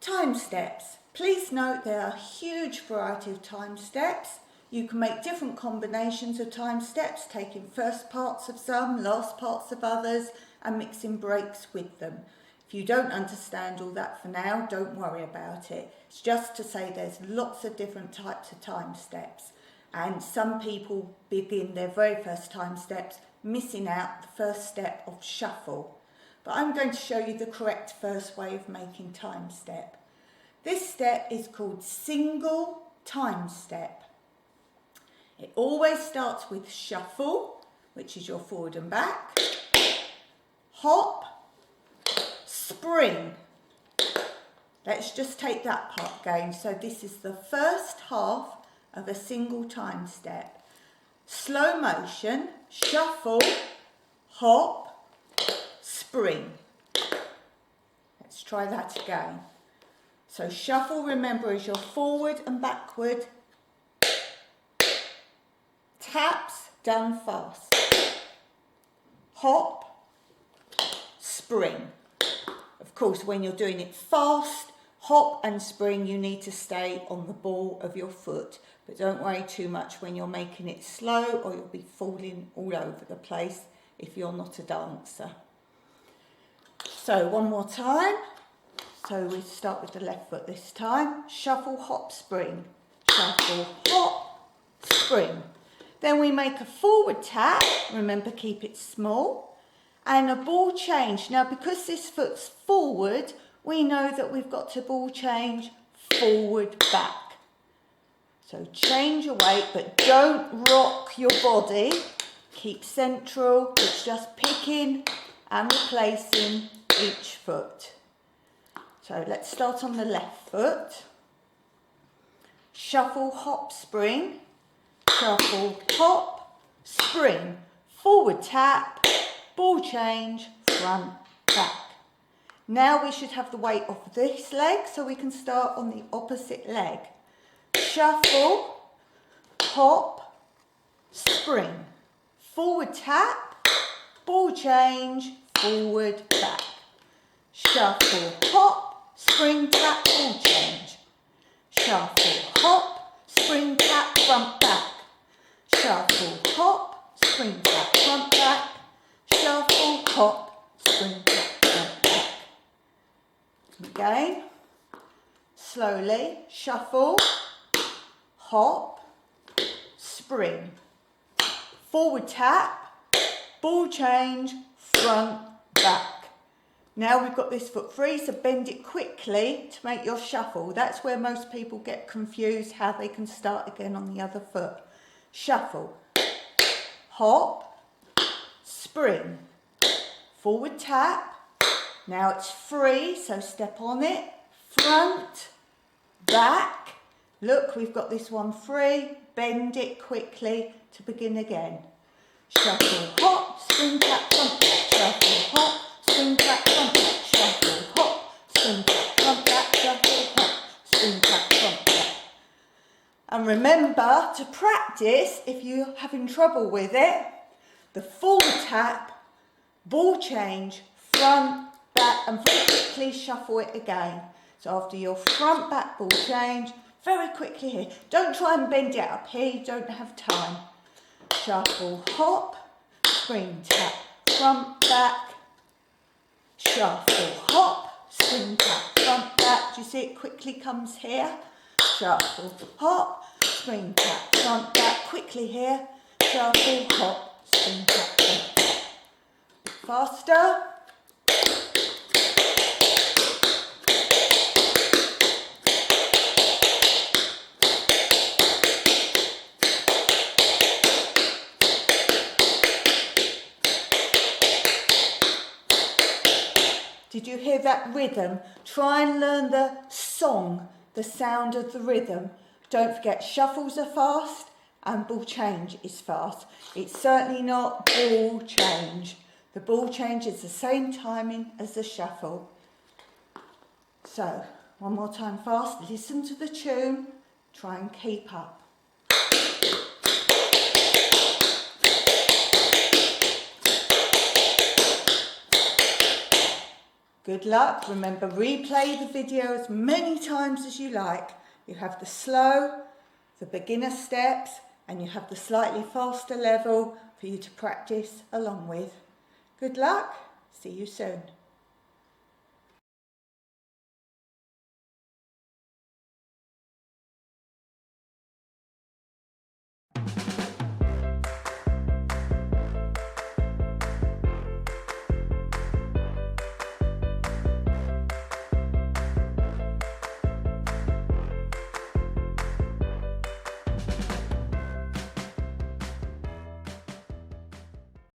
Time steps. Please note there are a huge variety of time steps. You can make different combinations of time steps, taking first parts of some, last parts of others, and mixing breaks with them. If you don't understand all that for now, don't worry about it. It's just to say there's lots of different types of time steps. And some people begin their very first time steps missing out the first step of shuffle. But I'm going to show you the correct first way of making time step. This step is called single time step. It always starts with shuffle, which is your forward and back, hop, spring. Let's just take that part again. So this is the first half of a single time step. Slow motion, shuffle, hop, spring. Let's try that again. So shuffle, remember, is your forward and backward. Taps, done fast. Hop, spring. Of course, when you're doing it fast, hop and spring, you need to stay on the ball of your foot. But don't worry too much when you're making it slow, or you'll be falling all over the place if you're not a dancer. So one more time. So we start with the left foot this time. Shuffle, hop, spring. Shuffle, hop, spring. Then we make a forward tap. Remember, keep it small. And a ball change. Now, because this foot's forward, we know that we've got to ball change forward, back. So change your weight, but don't rock your body. Keep central. It's just picking and replacing each foot. So let's start on the left foot. Shuffle, hop, spring. Shuffle, hop, spring. Forward tap, ball change, front, back. Now we should have the weight off this leg, so we can start on the opposite leg. Shuffle, hop, spring. Forward tap, ball change, forward, back. Shuffle, hop, spring, tap, ball change. Shuffle, hop, spring, tap, front, back. Shuffle, hop, spring, tap, front, back. Shuffle, hop, spring, tap, front, back. Again, slowly, shuffle, hop, spring. Forward tap, ball change, front, back. Now we've got this foot free, so bend it quickly to make your shuffle. That's where most people get confused how they can start again on the other foot. Shuffle, hop, spring, forward tap. Now it's free, so step on it. Front, back. Look, we've got this one free. Bend it quickly to begin again. Shuffle, hop, spring, tap, front, back. Shuffle, hop, spring, tap, front, back. Shuffle, hop, spring, tap, front, back. Shuffle, hop, spring, tap, front, back. And remember to practice, if you're having trouble with it, the forward tap, ball change, front, back, and very quickly shuffle it again. So after your front, back, ball change, very quickly here. Don't try and bend it up here, you don't have time. Shuffle, hop, spring, tap, front, back. Shuffle, hop, spring, tap, front, back. Do you see it quickly comes here? Shuffle, hop, spring, tap, front, back. Quickly here. Shuffle, hop, spring, tap, front, back. Faster. Did you hear that rhythm? Try and learn the song, the sound of the rhythm. Don't forget, shuffles are fast and ball change is fast. It's certainly not ball change. The ball change is the same timing as the shuffle. So, one more time fast. Listen to the tune. Try and keep up. Good luck. Remember, replay the video as many times as you like. You have the slow, the beginner steps, and you have the slightly faster level for you to practice along with. Good luck. See you soon.